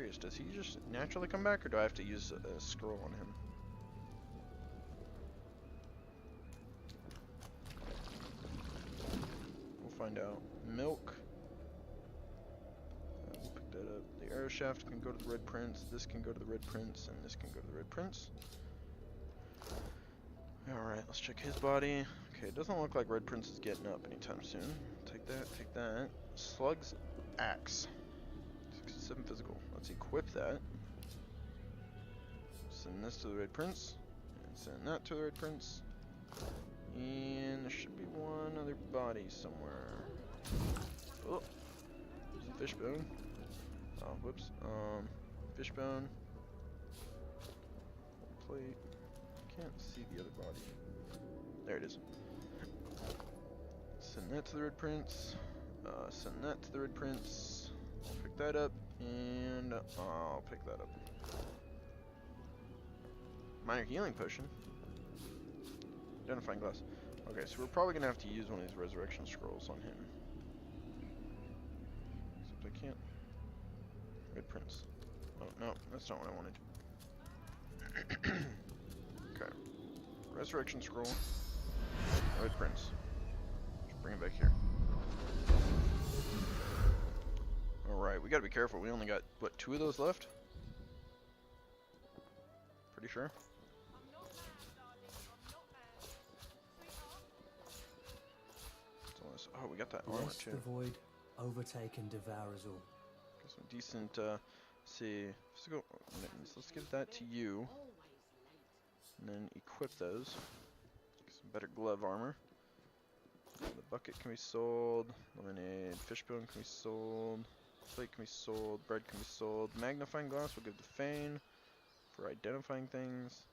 curious, does he just naturally come back, or do I have to use a scroll on him? We'll find out. Milk. We'll pick that up. The arrow shaft can go to the Red Prince, this can go to the Red Prince, and this can go to the Red Prince. Alright, let's check his body. Okay, it doesn't look like Red Prince is getting up anytime soon. Take that, take that. Slug's Axe. 67 physical. Let's equip that. Send this to the Red Prince. And send that to the Red Prince. And there should be one other body somewhere. Oh, there's a fishbone. Oh, whoops. Fishbone. Plate. Can't see the other body. There it is. Send that to the Red Prince. Send that to the Red Prince. I'll pick that up, and I'll pick that up. Minor healing potion. Identifying glass. Okay, so we're probably gonna have to use one of these resurrection scrolls on him. Except I can't. Red Prince. Oh no, that's not what I wanted. Okay. Resurrection scroll. Red Prince. Just bring it back here. Alright, we gotta be careful. We only got, what, 2 of those left? Pretty sure. Oh, we got that armor too. The void, overtake and devour us all. Got some decent, see, let's give that to you. And then equip those. Get some better glove armor. The bucket can be sold. Lemonade, fishbone can be sold. Plate can be sold. Bread can be sold. Magnifying glass we'll give to Fane for identifying things.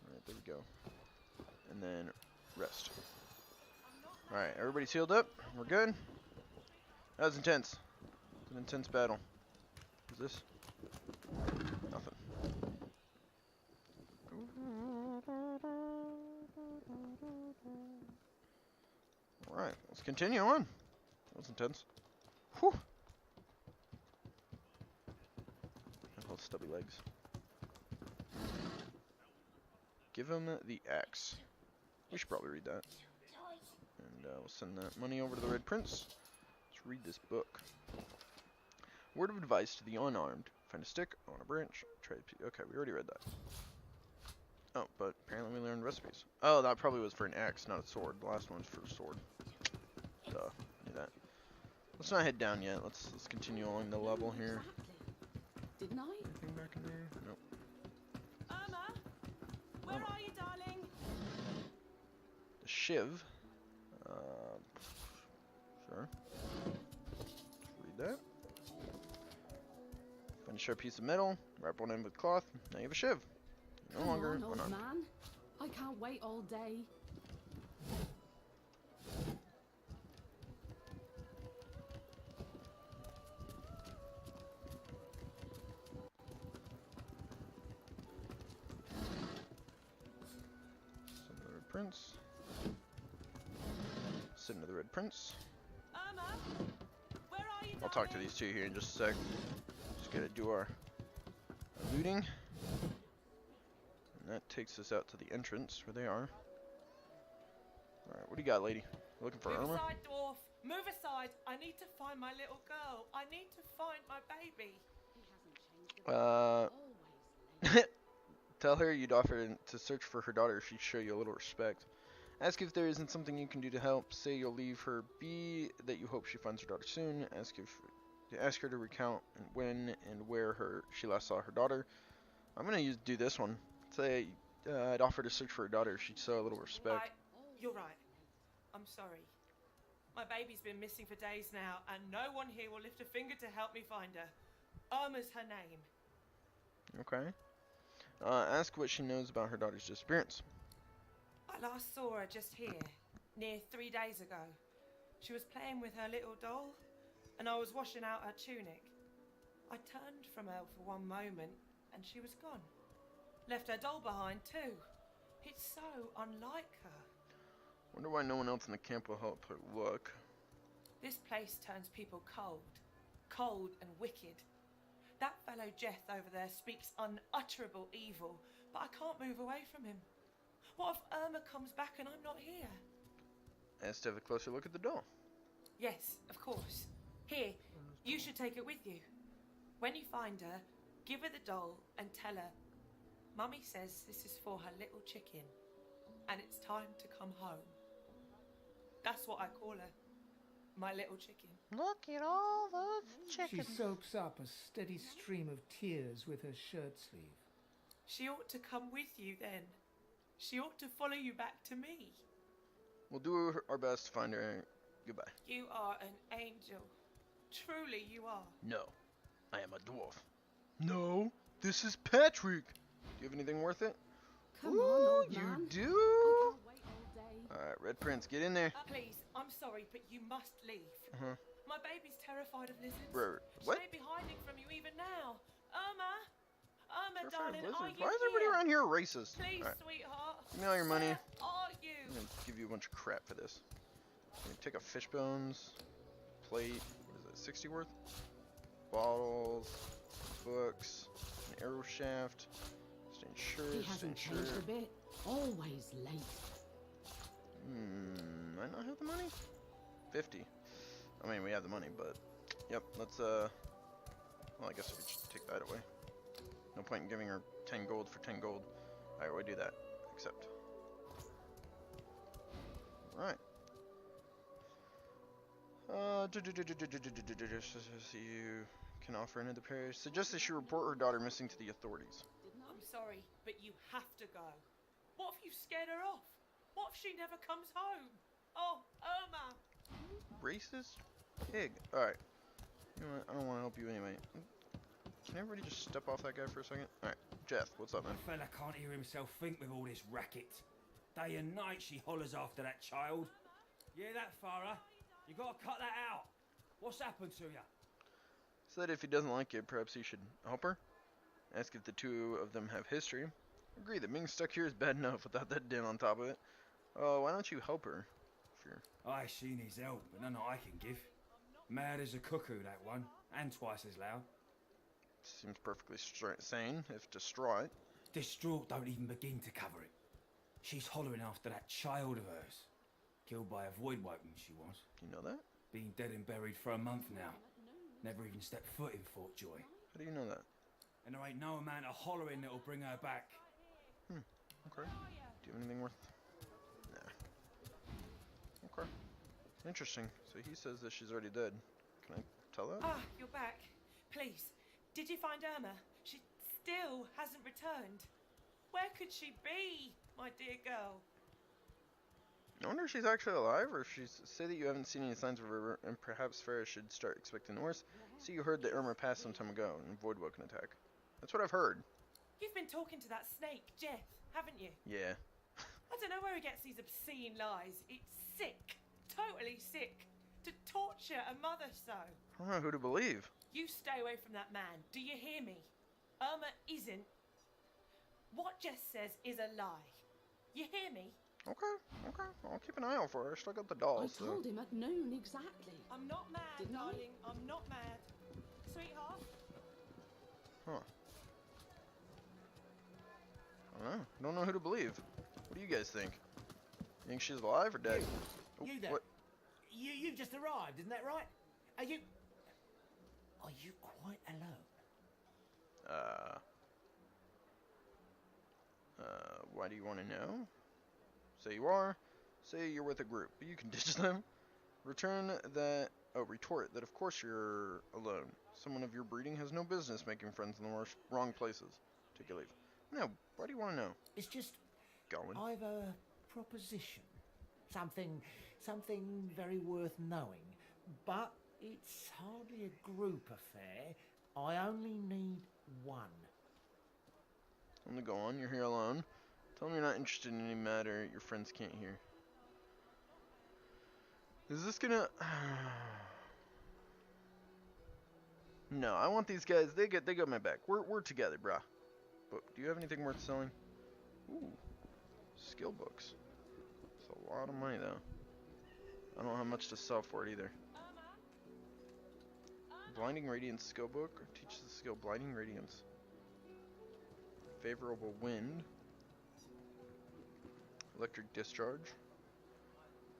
Alright, there we go. And then rest. Alright, everybody's healed up. We're good. That was intense. It was an intense battle. What's this? Nothing. Alright, let's continue on. That was intense. Whew. And hold stubby legs. Give him the axe. We should probably read that. And we'll send that money over to the Red Prince. Let's read this book. Word of advice to the unarmed. Find a stick on a branch. Try to... Okay, we already read that. Oh, but apparently we learned recipes. Oh, that probably was for an axe, not a sword. The last one's for a sword. Duh, knew that. Let's not head down yet. Let's continue along the level here. Didn't I? Anything back in there? Nope. Irma, where are you, darling? The shiv. Sure. Read that. Find a sharp piece of metal. Wrap one end with cloth. Now you have a shiv. No longer Come on, old unarmed. man. I can't wait all day. Send to the Red Prince. Send to the Red Prince. Irma, where are you, I'll talk to these two here in just a sec. Just gotta do our looting. And that takes us out to the entrance where they are. Alright, what do you got, lady? Looking for Move armor? aside, dwarf. Move aside. I need to find my little girl. I need to find my baby. Tell her you'd offer to search for her daughter if she'd show you a little respect. Ask if there isn't something you can do to help. Say you'll leave her be, that you hope she finds her daughter soon. Ask her to recount when and where she last saw her daughter. I'm gonna do this one. Say I'd offer to search for her daughter if she'd show a little respect. You're right. I'm sorry. My baby's been missing for days now, and no one here will lift a finger to help me find her. Irma's her name. Okay. Ask what she knows about her daughter's disappearance. I last saw her just here, near 3 days ago. She was playing with her little doll, and I was washing out her tunic. I turned from her for one moment, and she was gone. Left her doll behind too. It's so unlike her. Wonder why no one else in the camp will help her look. This place turns people cold. Cold and wicked. That fellow Jeth over there speaks unutterable evil, but I can't move away from him. What if Irma comes back and I'm not here? Let's have a closer look at the doll. Yes, of course. Here, you should take it with you. When you find her, give her the doll and tell her, Mummy says this is for her little chicken, and it's time to come home. That's what I call her. My little chicken. Look at all those chickens. She soaks up a steady stream of tears with her shirt sleeve. She ought to come with you then. She ought to follow you back to me. We'll do our best to find her. Goodbye. You are an angel. Truly you are. No, I am a dwarf. No, this is Patrick. Do you have anything worth it? Come on, old you man. do? I can't wait all day. Alright, Red Prince, get in there. Please, I'm sorry, but you must leave. Uh-huh. My baby's terrified of lizards. What? She may be hiding from you even now. Irma! Irma, Terrified of darling, are lizards? you Why is everybody here? around here racist? Please, Alright, sweetheart. give me all your money. Where are you? I'm gonna give you a bunch of crap for this. I'm gonna take a fish bones, plate, what is it, 60 worth? Bottles, books, an arrow shaft, stained shirt, He hasn't changed a bit. Always late. Might not have the money? 50. I mean, we have the money, but yep, let's well, I guess we should take that away. No point in giving her 10 gold for 10 gold. Alright, we do that. Accept. Alright. You can offer another parish. Suggests that she report her daughter missing to the authorities. I'm sorry, but you have to go. What if you scared her off? What if she never comes home? Oh, Irma! Racist pig. Alright. You know what? I don't want to help you anyway. Can everybody just step off that guy for a second? Alright. Jeff, what's up, man? The fella can't hear himself think with all this racket. Day and night she hollers after that child. Yeah, that Farah. You gotta cut that out. What's happened to you? Said if he doesn't like it, perhaps he should help her. Ask if the two of them have history. Agree that being stuck here is bad enough without that din on top of it. Oh, why don't you help her? Sure. Aye, she needs help, but none I can give. Mad as a cuckoo, that one. And twice as loud. Seems perfectly sane, if distraught. Distraught don't even begin to cover it. She's hollering after that child of hers. Killed by a void woken, she was. You know that? Been dead and buried for a month now. Never even stepped foot in Fort Joy. How do you know that? And there ain't no amount of hollering that'll bring her back. Okay. Do you have anything worth? Nah. Okay. Interesting. So he says that she's already dead. Can I tell that? Ah, you're back. Please, did you find Irma? She still hasn't returned. Where could she be, my dear girl? I wonder if she's actually alive, or if she's... Say that you haven't seen any signs of her, and perhaps Farah should start expecting the worst. See, you heard that Irma passed some time ago, and Voidwoken attack. That's what I've heard. You've been talking to that snake, Jeth, haven't you? Yeah. I don't know where he gets these obscene lies. It's sick. Totally sick. To torture a mother so. I don't know who to believe. You stay away from that man. Do you hear me? Irma isn't. What Jess says is a lie. You hear me? Okay. I'll keep an eye out for her. I still got the I dolls, so... told him at noon exactly. I'm not mad, Didn't I? darling. I'm not mad. Sweetheart? Huh. I don't know who to believe. What do you guys think? You think she's alive or dead? Oh, You there? what? You've just arrived, isn't that right? Are you quite alone? Why do you want to know? Say you are. Say you're with a group, but you can ditch them. Retort that of course you're alone. Someone of your breeding has no business making friends in the wrong places. Take your leave. No, why do you want to know? It's just Going. I've a proposition. Something very worth knowing. But it's hardly a group affair. I only need one. Only go on, you're here alone. Tell them you're not interested in any matter your friends can't hear. Is this gonna... No, I want these guys, they got my back. We're together, brah. But do you have anything worth selling? Ooh. Skill books. It's a lot of money though. I don't have much to sell for it either. Blinding Radiance skill book teaches the skill Blinding Radiance. Favorable Wind. Electric Discharge.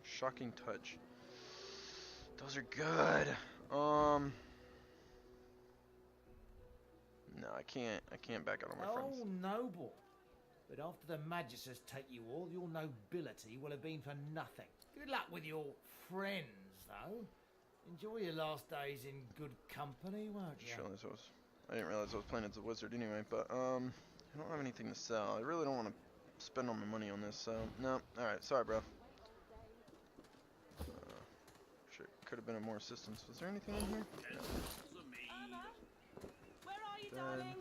Shocking Touch. Those are good. No, I can't back out on my friends. Oh, noble. But after the Magisters take you all, your nobility will have been for nothing. Good luck with your friends, though. Enjoy your last days in good company, won't you? I didn't realize I was playing as a wizard anyway, but I don't have anything to sell. I really don't want to spend all my money on this, so no. Alright, sorry bro. Sure, could have been a more assistance. Was there anything in here? No. Anna, where are you, Bed, darling?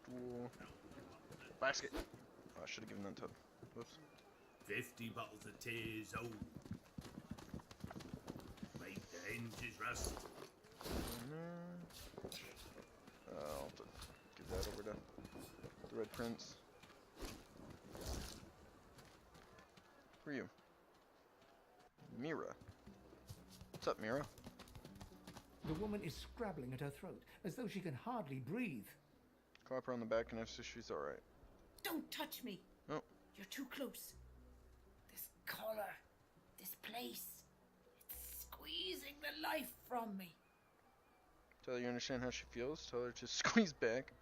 stool, basket. Oh, I should have given that to. Whoops. 50 bottles of tears, oh. Make the hinges rust. I'll have to give that over to the Red Prince. Who are you? Mira. What's up, Mira? The woman is scrabbling at her throat, as though she can hardly breathe. Clap her on the back and ask if she's alright. Don't touch me. Oh. You're too close. This collar, this place, it's squeezing the life from me. Tell her you understand how she feels. Tell her to squeeze back.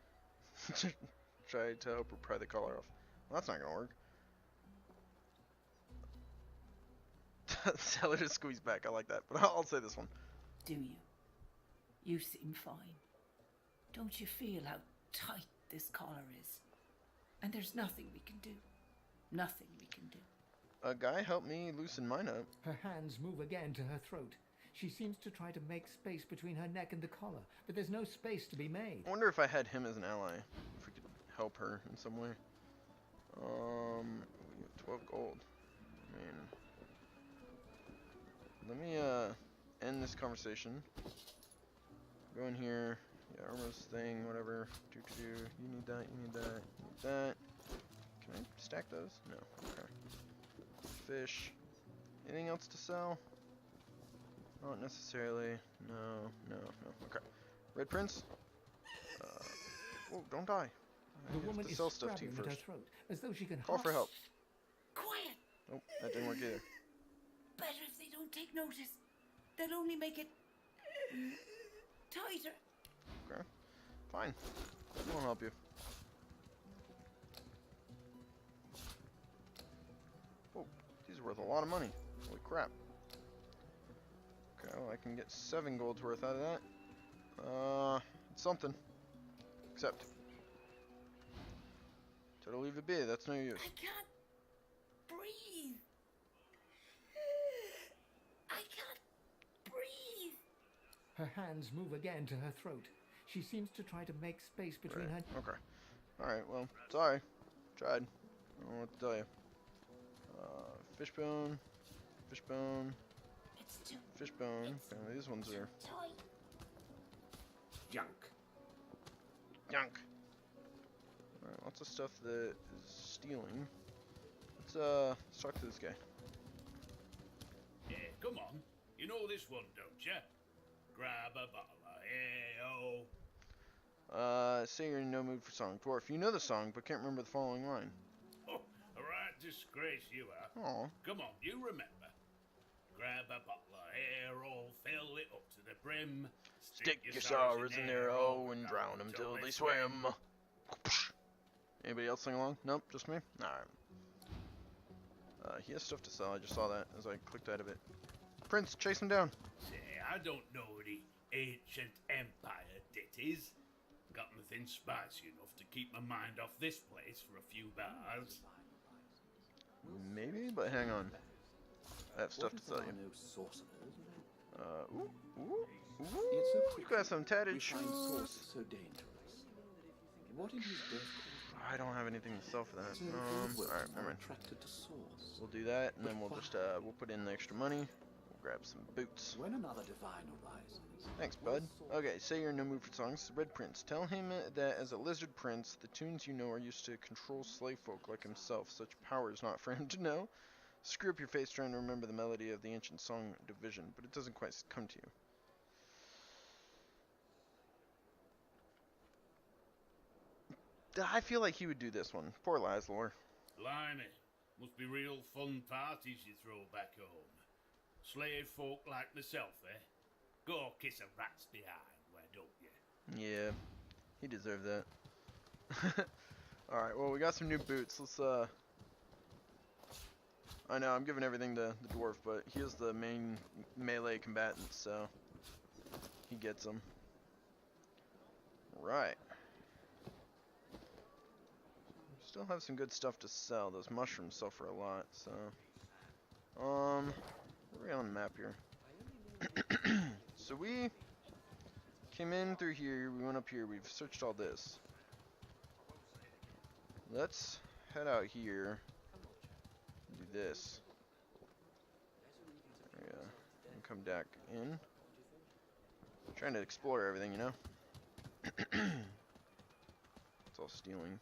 Try to help her pry the collar off. Well, that's not gonna work. Tell her to squeeze back. I like that, but I'll say this one. Do you? You seem fine. Don't you feel how tight this collar is? And there's nothing we can do. Nothing we can do. A guy helped me loosen mine up. Her hands move again to her throat. She seems to try to make space between her neck and the collar, but there's no space to be made. I wonder if I had him as an ally. If we could help her in some way. We have 12 gold. I mean, let me end this conversation. Go in here. Yeah, armor's thing, whatever. Do. You need that. You need that. You need that. Can I stack those? No. Okay. Fish. Anything else to sell? Not necessarily. No. Okay. Red Prince. Whoa! Don't die. The I have woman to is sell stuff to you scrabbling at her first. throat, as though she can Call for help. Quiet! Nope, that didn't work either. Better if they don't take notice. They'll only make it tighter. Okay. Fine. We'll help you. Oh, these are worth a lot of money. Holy crap. Okay, well, I can get 7 gold's worth out of that. It's something. Except. Try to leave it be, that's no use. I can't breathe. I can't breathe. Her hands move again to her throat. She seems to try to make space between her... Okay. Alright, well, sorry. Tried. I don't know what to tell you. Fishbone. Fishbone. It's too Fishbone. Okay, these ones are tight. Junk. junk. Alright, lots of stuff that is stealing. Let's talk to this guy. Yeah, come on. You know this one, don't you? Grab a bottle of ale. Say you're in no mood for song. Dwarf, you know the song, but can't remember the following line. Oh, a right disgrace you are. Aw. Come on, you remember. Grab a bottle of ale, fill it up to the brim. Stick your sorrows in their hole and drown them till they swim. Anybody else sing along? Nope, just me? Alright. He has stuff to sell, I just saw that as I clicked out of it. Prince, chase him down. Say, I don't know the ancient empire ditties. Got nothing spicy enough to keep my mind off this place for a few bars. Maybe, but hang on. I have stuff to sell you. You got some tattered shoes. So dangerous. What in his death I don't have anything to sell for that. Alright, never mind. attracted to source? We'll do that, and then we'll just, we'll put in the extra money. We'll grab some boots. When another divine arises. Thanks, bud. Okay, say you're in no mood for songs. Red Prince, tell him that as a lizard prince, the tunes you know are used to control slave folk like himself. Such power is not for him to know. Screw up your face trying to remember the melody of the ancient song division, but it doesn't quite come to you. I feel like he would do this one. Poor Laszlo. Blimey, must be real fun parties you throw back home. Slave folk like myself, eh? Go kiss a rat's behind, why don't you? Yeah, he deserved that. Alright, well, we got some new boots. Let's, I know, I'm giving everything to the dwarf, but he is the main melee combatant, so he gets them. Right. Still have some good stuff to sell. Those mushrooms sell for a lot, so... where are we on the map here? So we came in through here, we went up here, we've searched all this. Let's head out here and do this. Yeah, and come back in. Trying to explore everything, you know? It's all stealing.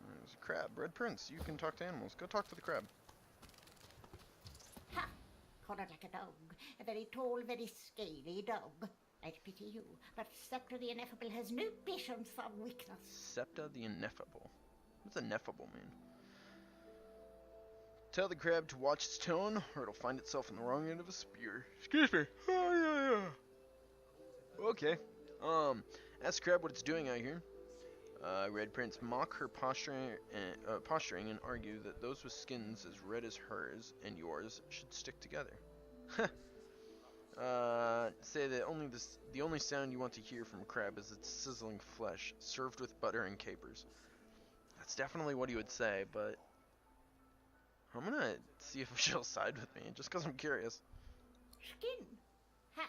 There's a crab. Red Prince, you can talk to animals. Go talk to the crab. Ha! Coloured like a dog. A very tall, very scaly dog. I'd pity you, but Scepter the Ineffable has no patience for weakness. Septa the Ineffable. What's ineffable mean? Tell the crab to watch its tone, or it'll find itself in the wrong end of a spear. Excuse me. Oh, yeah. Okay. Ask the crab what it's doing out here. Red Prince mock her posturing and argue that those with skins as red as hers and yours should stick together. Say that the only sound you want to hear from a crab is its sizzling flesh, served with butter and capers. That's definitely what he would say, but I'm gonna see if she'll side with me, just because I'm curious. Skin? Ha!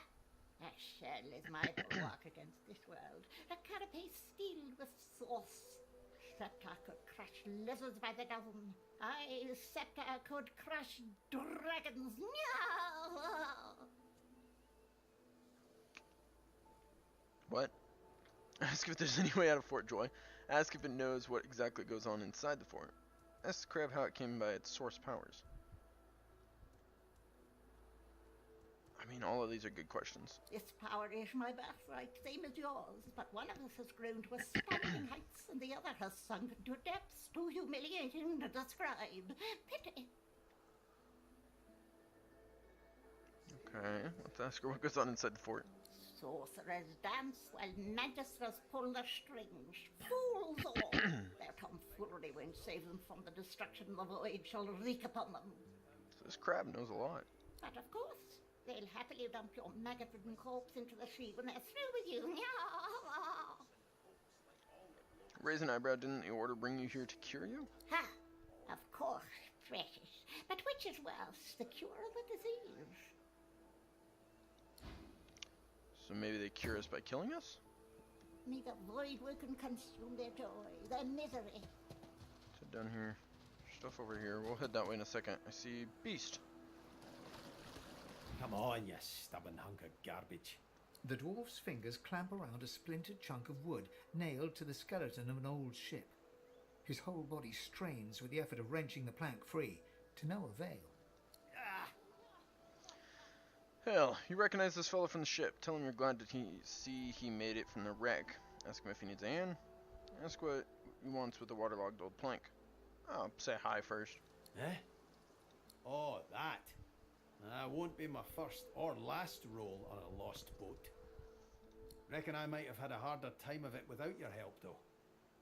A shell is my bulwark against this world. A carapace steeled with sauce. Scepter could crush lizards by the dozen. I, Scepter, could crush dragons. No! What? Ask if there's any way out of Fort Joy. Ask if it knows what exactly goes on inside the fort. Ask the crab how it came by its source powers. I mean, all of these are good questions. This power is my birthright, same as yours, but one of us has grown to astounding heights, and the other has sunk into depths too humiliating to describe. Pity. Okay, let's ask her what goes on inside the fort. Sorcerers dance while magisters pull their strings. Fools all! Their tomfoolery won't save them from the destruction the void shall wreak upon them. So this crab knows a lot. But of course, they'll happily dump your maggot-ridden corpse into the sea when they're through with you. Raise an eyebrow, didn't the order bring you here to cure you? Ha! Of course, precious. But which is worse, the cure or the disease? So maybe they cure us by killing us? May the void work and consume their joy, their misery. Let's head down here. Stuff over here. We'll head that way in a second. I see Beast. Come on, you stubborn hunk of garbage. The dwarf's fingers clamp around a splintered chunk of wood nailed to the skeleton of an old ship. His whole body strains with the effort of wrenching the plank free, to no avail. Hell, you recognize this fellow from the ship. Tell him you're glad to see he made it from the wreck. Ask him if he needs a hand. Ask what he wants with the waterlogged old plank. Oh, say hi first. Eh? Oh, that. Won't be my first or last roll on a lost boat. Reckon I might have had a harder time of it without your help, though.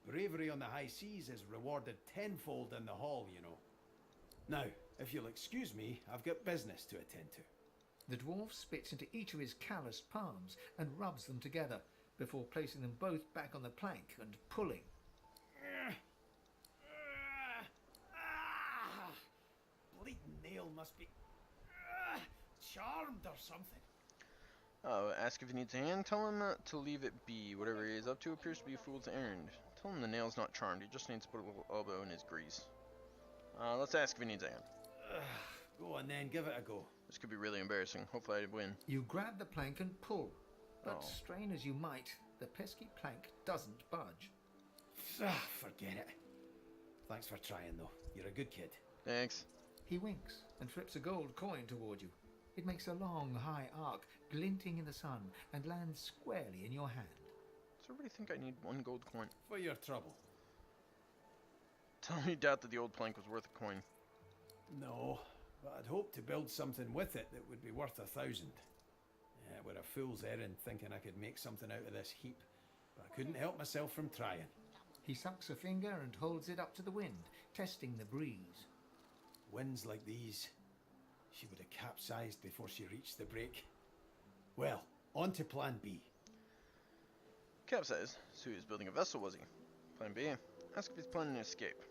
Bravery on the high seas is rewarded tenfold in the hall, you know. Now, if you'll excuse me, I've got business to attend to. The dwarf spits into each of his calloused palms and rubs them together before placing them both back on the plank and pulling. Bleeding nail must be charmed or something. Oh, ask if he needs a hand. Tell him to leave it be. Whatever he is up to appears to be a fool's errand. Tell him the nail's not charmed. He just needs to put a little elbow in his grease. Let's ask if he needs a hand. Go on then, give it a go. This could be really embarrassing. Hopefully I win. You grab the plank and pull, but Oh. strain as you might, the pesky plank doesn't budge. Forget it. Thanks for trying, though. You're a good kid. Thanks. He winks and flips a gold coin toward you. It makes a long, high arc, glinting in the sun, and lands squarely in your hand. Does everybody think I need 1 gold coin? For your trouble. Tell me you doubt that the old plank was worth a coin. No, but I'd hoped to build something with it that would be worth 1,000. Yeah, it were a fool's errand thinking I could make something out of this heap, but I couldn't help myself from trying. He sucks a finger and holds it up to the wind, testing the breeze. Winds like these, she would have capsized before she reached the break. Well, on to plan B. Capsize. So he was building a vessel, was he? Plan B. Ask if he's planning an escape.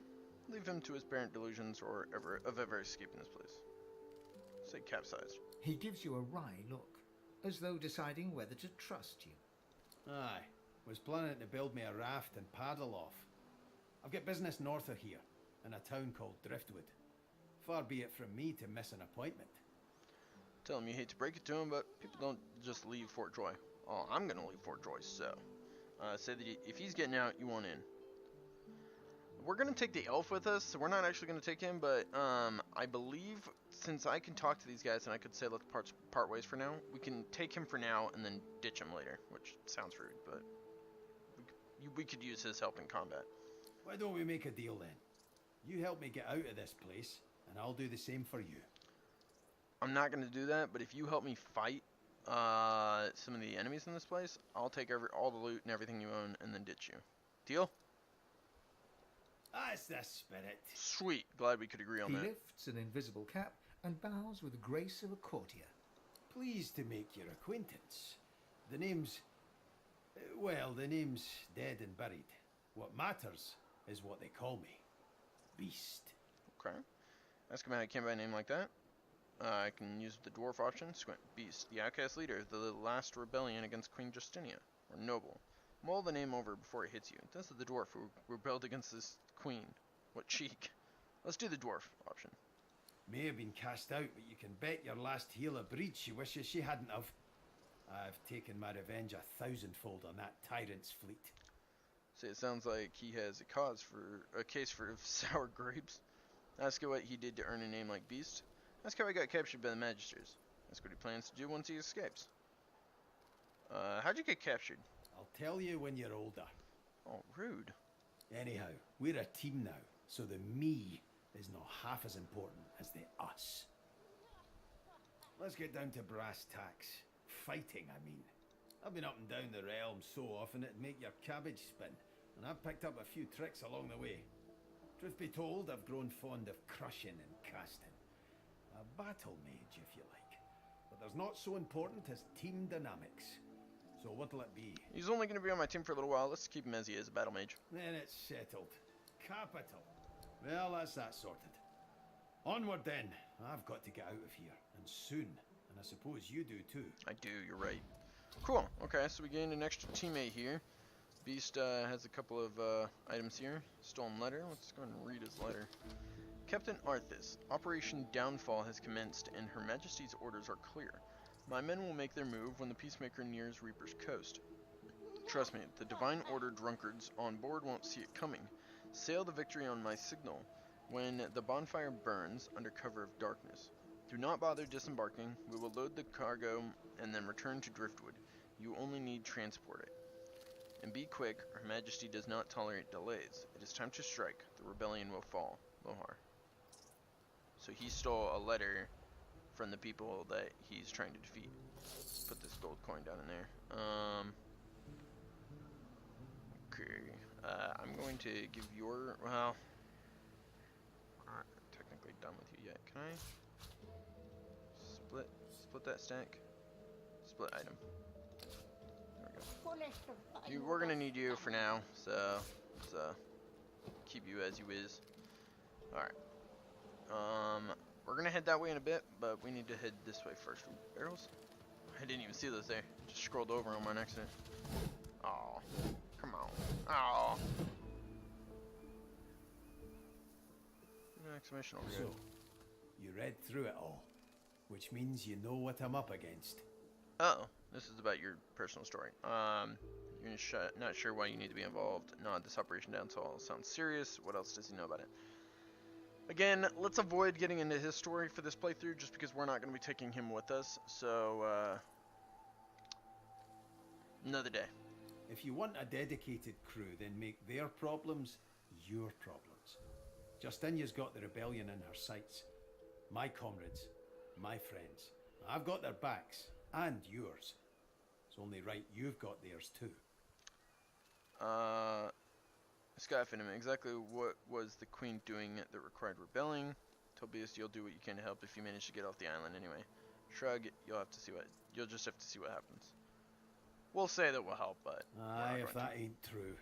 Leave him to his parent delusions or ever escaping this place. Say capsized. He gives you a wry look, as though deciding whether to trust you. Aye, was planning to build me a raft and paddle off. I've got business north of here, in a town called Driftwood. Far be it from me to miss an appointment. Tell him you hate to break it to him, but people don't just leave Fort Joy. Oh, I'm gonna leave Fort Joy, so. Say that if he's getting out, you want in. We're gonna take the elf with us, so we're not actually gonna take him, but I believe since I can talk to these guys and I could say let's part ways for now, we can take him for now and then ditch him later, which sounds rude, but we could use his help in combat. Why don't we make a deal then? You help me get out of this place, and I'll do the same for you. I'm not gonna do that, but if you help me fight some of the enemies in this place, I'll take all the loot and everything you own and then ditch you. Deal? That's the spirit. Sweet. Glad we could agree on He that. lifts an invisible cap and bows with the grace of a courtier. Pleased to make your acquaintance. The name's... well, the name's dead and buried. What matters is what they call me. Beast. Okay. Ask him how he came by a name like that. I can use the dwarf option. Squint. Beast. The outcast leader of the last rebellion against Queen Justinia. Or noble. Mull the name over before it hits you. This is the dwarf who rebelled against this queen. What cheek. Let's do the dwarf option. May have been cast out, but you can bet your last heel of breed she wishes she hadn't have. I've taken my revenge 1,000-fold on that tyrant's fleet. See, it sounds like he has a case for sour grapes. Ask him what he did to earn a name like Beast. Ask how he got captured by the Magisters. Ask what he plans to do once he escapes. How'd you get captured? I'll tell you when you're older. Oh, rude. Anyhow, we're a team now, so the me is not half as important as the us. Let's get down to brass tacks. Fighting, I mean. I've been up and down the realm so often it'd make your cabbage spin, and I've picked up a few tricks along the way. Truth be told, I've grown fond of crushing and casting. A battle mage, if you like. But there's not so important as team dynamics. So what'll it be? He's only going to be on my team for a little while. Let's keep him as he is, a battle mage. Then it's settled. Capital. Well, that's that sorted. Onward then. I've got to get out of here, and soon. And I suppose you do too. I do, you're right. Cool. Okay, so we gained an extra teammate here. Beast has a couple of items here. Stolen letter. Let's go ahead and read his letter. Captain Arthas, Operation Downfall has commenced, and Her Majesty's orders are clear. My men will make their move when the Peacemaker nears Reaper's Coast. Trust me, the Divine Order drunkards on board won't see it coming. Sail to victory on my signal when the bonfire burns under cover of darkness. Do not bother disembarking. We will load the cargo and then return to Driftwood. You only need transport it. And be quick, Her Majesty does not tolerate delays. It is time to strike. The rebellion will fall. Lohar. So he stole a letter from the people that he's trying to defeat. Put this gold coin down in there. Okay. I'm going to give your... well... I'm not technically done with you yet. Can I... split that stack? Split item. There we go. We're gonna need you for now, so let's keep you as you is. Alright. We're gonna head that way in a bit, but we need to head this way first. Ooh, barrels? I didn't even see those there. Just scrolled over on my accident. Oh, come on. Oh. Exclamation over So, here. you read through it all, which means you know what I'm up against. Oh, this is about your personal story. You're not sure why you need to be involved. No, this Operation Downfall sounds serious. What else does he know about it? Again, let's avoid getting into his story for this playthrough, just because we're not going to be taking him with us. So, another day. If you want a dedicated crew, then make their problems your problems. Justinia's got the rebellion in her sights. My comrades, my friends. I've got their backs, and yours. It's only right you've got theirs too. Skyfinham, exactly what was the Queen doing that required rebelling? Tobias, you'll do what you can to help if you manage to get off the island anyway. Shrug, you'll just have to see what happens. We'll say that we'll help, but Aye, if that ain't true.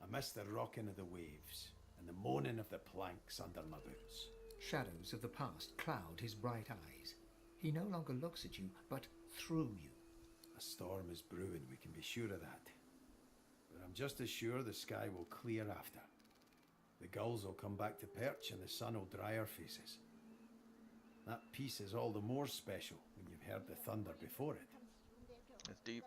I miss the rocking of the waves and the moaning of the planks under my boots. Shadows of the past cloud his bright eyes. He no longer looks at you, but through you. A storm is brewing, we can be sure of that. But I'm just as sure the sky will clear after. The gulls will come back to perch and the sun will dry our faces. That peace is all the more special when you've heard the thunder before it. It's deep.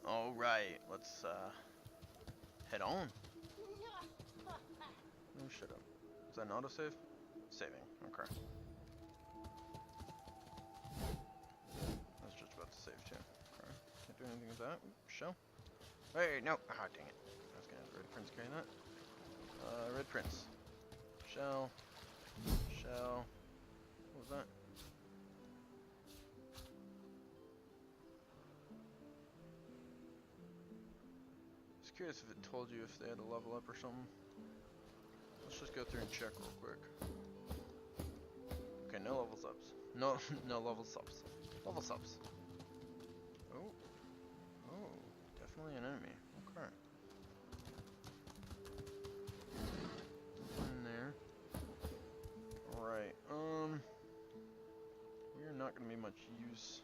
All right, let's head on. Oh, shut up. Is that an autosave? Saving. Okay. I was just about to save too. Okay. Can't do anything with that. Ooh, shell. Hey, no. Ah, dang it. I was gonna have Red Prince carry that. Red Prince. Shell. Shell. What was that? Curious if it told you if they had a level up or something. Let's just go through and check real quick. Okay, no levels ups. No, no levels ups. Level ups. Oh, oh, definitely an enemy. Okay. In there. All right. We are not going to be much use.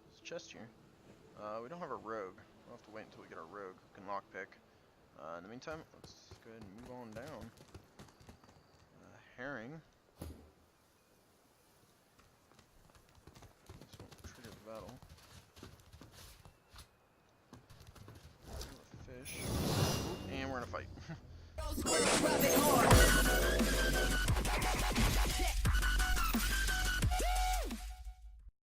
There's a chest here. We don't have a rogue. We'll have to wait until we get our rogue who can lockpick. In the meantime, let's go ahead and move on down. Herring. This won't trigger the battle. Fish. And we're gonna fight.